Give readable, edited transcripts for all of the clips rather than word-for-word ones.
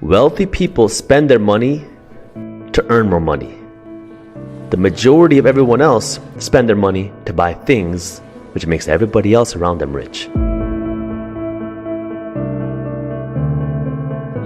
Wealthy people spend their money to earn more money. The majority of everyone else spend their money to buy things, which makes everybody else around them rich.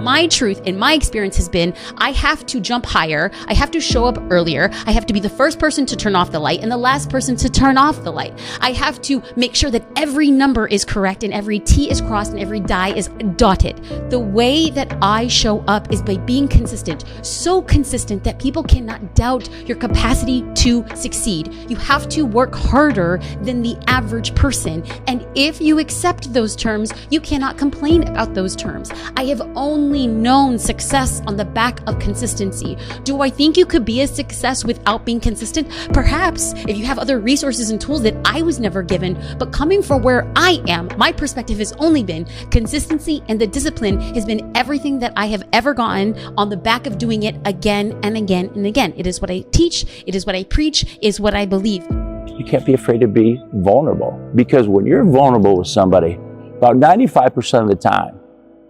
My truth in my experience has been I have to jump higher. I have to show up earlier. I have to be the first person to turn off the light and the last person to turn off the light. I have to make sure that every number is correct and every T is crossed and every die is dotted. The way that I show up is by being consistent, so consistent that people cannot doubt your capacity to succeed. You have to work harder than the average person. And if you accept those terms, you cannot complain about those terms. I have only known success on the back of consistency. Do I think you could be a success without being consistent? Perhaps, if you have other resources and tools that I was never given. But coming from where I am, my perspective has only been consistency, and the discipline has been everything that I have ever gotten on the back of doing it again and again and again. It is what I teach. It is what I preach. It is what I believe. You can't be afraid to be vulnerable, because when you're vulnerable with somebody, about 95% of the time,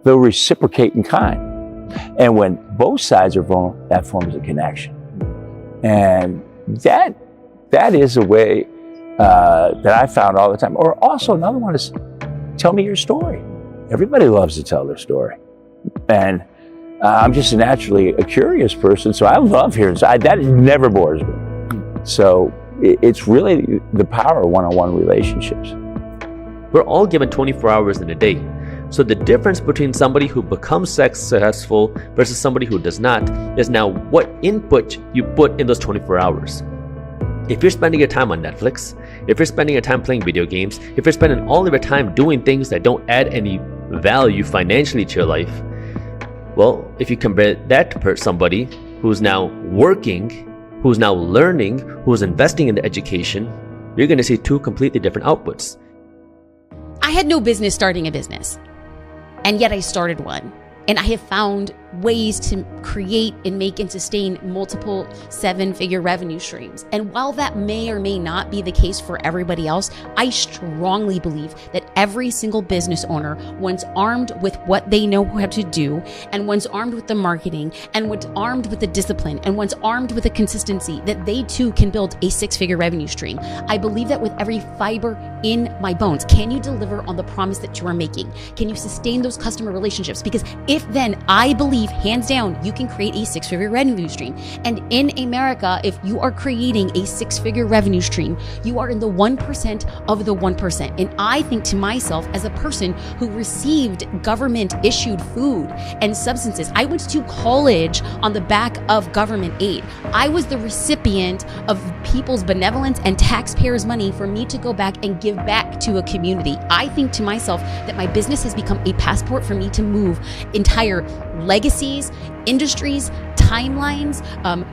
they'll reciprocate in kind. And when both sides are vulnerable, that forms a connection. And that is a way that I found all the time. Or also another one is, tell me your story. Everybody loves to tell their story. And I'm just naturally a curious person, so I love hearing. That never bores me. So it's really the power of one-on-one relationships. We're all given 24 hours in a day. So the difference between somebody who becomes successful versus somebody who does not is now what input you put in those 24 hours. If you're spending your time on Netflix, if you're spending your time playing video games, if you're spending all of your time doing things that don't add any value financially to your life, well, if you compare that to somebody who's now working, who's now learning, who's investing in the education, you're going to see two completely different outputs. I had no business starting a business, and yet I started one. And I have found ways to create and make and sustain multiple 7-figure revenue streams. And while that may or may not be the case for everybody else, I strongly believe that every single business owner, once armed with what they know how to do, and once armed with the marketing, and once armed with the discipline, and once armed with the consistency, that they too can build a 6-figure revenue stream. I believe that with every fiber in my bones. Can you deliver on the promise that you are making? Can you sustain those customer relationships? Because if then, I believe hands down, you can create a 6-figure revenue stream. And in America, if you are creating a 6-figure revenue stream, you are in the 1% of the 1%. And I think to myself, as a person who received government issued food and substances, I went to college on the back of government aid. I was the recipient of people's benevolence and taxpayers' money for me to go back and give back to a community. I think to myself that my business has become a passport for me to move entire legacies, industries, timelines,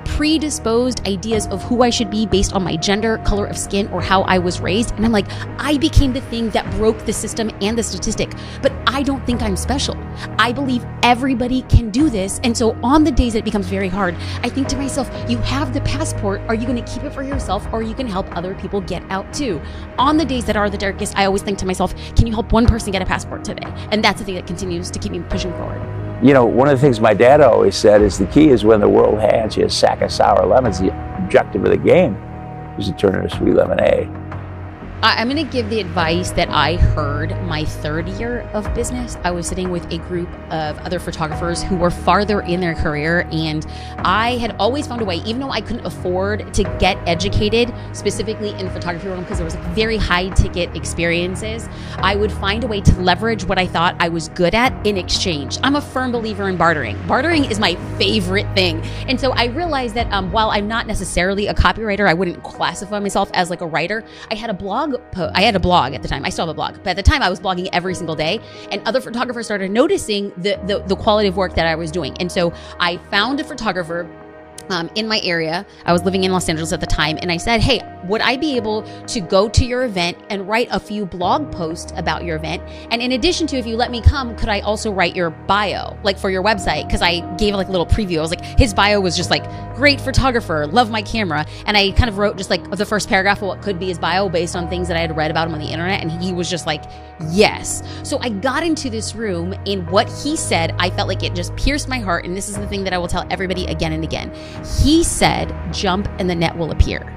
predisposed ideas of who I should be based on my gender, color of skin, or how I was raised. And I'm like, I became the thing that broke the system and the statistic, but I don't think I'm special. I believe everybody can do this. And so on the days that it becomes very hard, I think to myself, you have the passport. Are you going to keep it for yourself, or are you going to help other people get out too? On the days that are the darkest, I always think to myself, can you help one person get a passport today? And that's the thing that continues to keep me pushing forward. You know, one of the things my dad always said is the key is when the world hands you a sack of sour lemons, the objective of the game is to turn it into sweet lemonade. I'm going to give the advice that I heard my 3rd year of business. I was sitting with a group of other photographers who were farther in their career, and I had always found a way, even though I couldn't afford to get educated specifically in photography realm because there was very high ticket experiences, I would find a way to leverage what I thought I was good at in exchange. I'm a firm believer in bartering. Bartering is my favorite thing. And so I realized that while I'm not necessarily a copywriter, I wouldn't classify myself as like a writer. I had a blog at the time. I still have a blog, but at the time I was blogging every single day, and other photographers started noticing the quality of work that I was doing. And so I found a photographer in my area. I was living in Los Angeles at the time, and I said, hey, would I be able to go to your event and write a few blog posts about your event? And in addition to, if you let me come, could I also write your bio, like for your website? Because I gave like a little preview. I was like, his bio was just like, great photographer, love my camera. And I kind of wrote just like the first paragraph of what could be his bio based on things that I had read about him on the internet. And he was just like, yes. So I got into this room, and what he said, I felt like it just pierced my heart. And this is the thing that I will tell everybody again and again. He said, jump and the net will appear.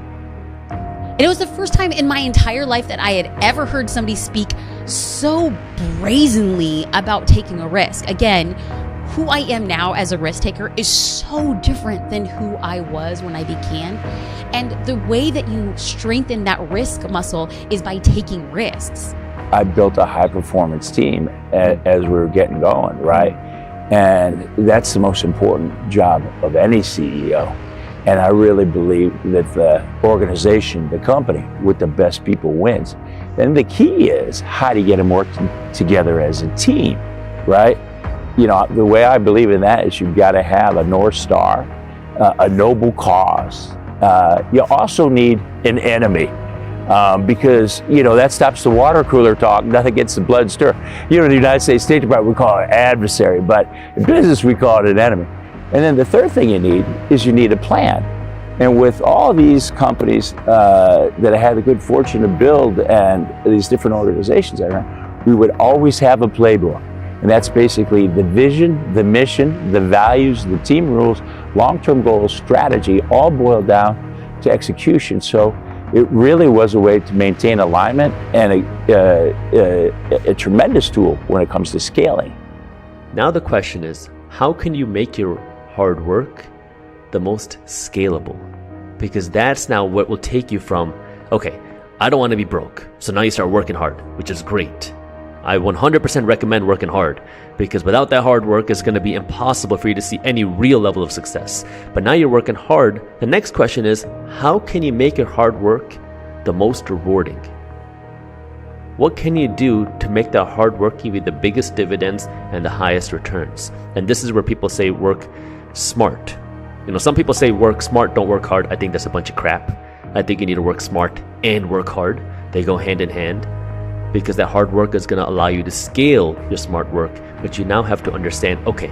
And it was the first time in my entire life that I had ever heard somebody speak so brazenly about taking a risk. Again, who I am now as a risk taker is so different than who I was when I began. And the way that you strengthen that risk muscle is by taking risks. I built a high performance team as we were getting going, right? And that's the most important job of any CEO. And I really believe that the organization, the company with the best people wins. And the key is how do you get them working together as a team, right? You know, the way I believe in that is you've got to have a North Star, a noble cause. You also need an enemy. Because, you know, that stops the water cooler talk, nothing gets the blood stir. You know, in the United States State Department, we call it an adversary, but in business, we call it an enemy. And then the third thing you need is you need a plan. And with all these companies that I had the good fortune to build and these different organizations I ran, we would always have a playbook. And that's basically the vision, the mission, the values, the team rules, long-term goals, strategy, all boiled down to execution. So it really was a way to maintain alignment and a tremendous tool when it comes to scaling. Now the question is, how can you make your hard work the most scalable? Because that's now what will take you from, okay, I don't want to be broke. So now you start working hard, which is great. I 100% recommend working hard, because without that hard work, it's going to be impossible for you to see any real level of success. But now you're working hard. The next question is, how can you make your hard work the most rewarding? What can you do to make that hard work give you the biggest dividends and the highest returns? And this is where people say work smart. You know, some people say work smart, don't work hard. I think that's a bunch of crap. I think you need to work smart and work hard. They go hand in hand. Because that hard work is going to allow you to scale your smart work. But you now have to understand, okay,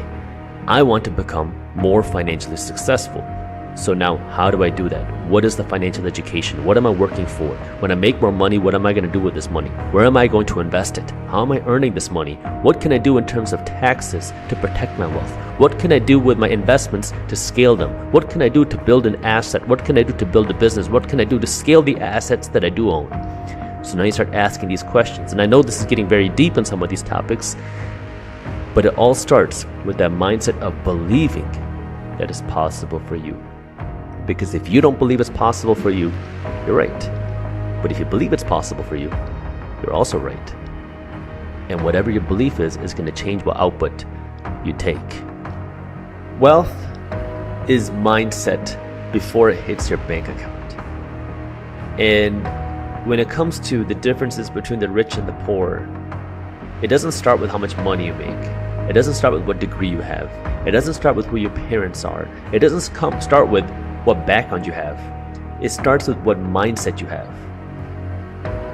I want to become more financially successful. So now, how do I do that? What is the financial education? What am I working for? When I make more money, what am I going to do with this money? Where am I going to invest it? How am I earning this money? What can I do in terms of taxes to protect my wealth? What can I do with my investments to scale them? What can I do to build an asset? What can I do to build a business? What can I do to scale the assets that I do own? So now you start asking these questions. And I know this is getting very deep in some of these topics, but it all starts with that mindset of believing that it's possible for you. Because if you don't believe it's possible for you, you're right. But if you believe it's possible for you, you're also right. And whatever your belief is going to change what output you take. Wealth is mindset before it hits your bank account. And when it comes to the differences between the rich and the poor, it doesn't start with how much money you make. It doesn't start with what degree you have. It doesn't start with who your parents are. It doesn't start with what background you have. It starts with what mindset you have.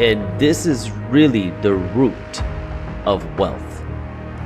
And this is really the root of wealth.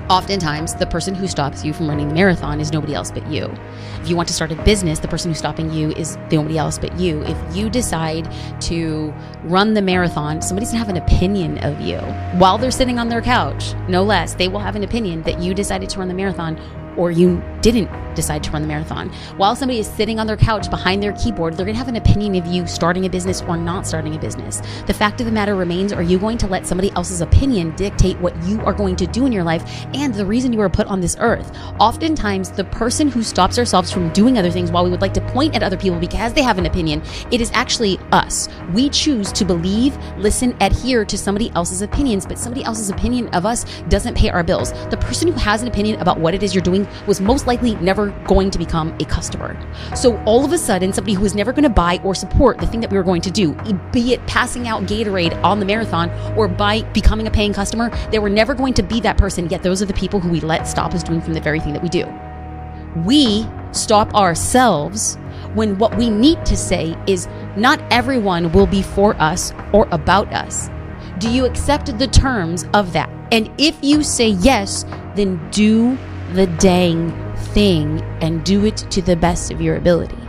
Oftentimes, the person who stops you from running the marathon is nobody else but you. If you want to start a business, the person who's stopping you is nobody else but you. If you decide to run the marathon, somebody's gonna have an opinion of you while they're sitting on their couch, no less. They will have an opinion that you decided to run the marathon or you didn't decide to run the marathon. While somebody is sitting on their couch behind their keyboard, they're gonna have an opinion of you starting a business or not starting a business. The fact of the matter remains, are you going to let somebody else's opinion dictate what you are going to do in your life and the reason you were put on this earth? Oftentimes, the person who stops ourselves from doing other things while we would like to point at other people because they have an opinion, it is actually us. We choose to believe, listen, adhere to somebody else's opinions, but somebody else's opinion of us doesn't pay our bills. The person who has an opinion about what it is you're doing was most likely never going to become a customer. So all of a sudden, somebody who is never going to buy or support the thing that we were going to do, be it passing out Gatorade on the marathon or by becoming a paying customer, they were never going to be that person, yet those are the people who we let stop us doing from the very thing that we do. We stop ourselves when what we need to say is, not everyone will be for us or about us. Do you accept the terms of that? And if you say yes, then do the dang thing and do it to the best of your ability.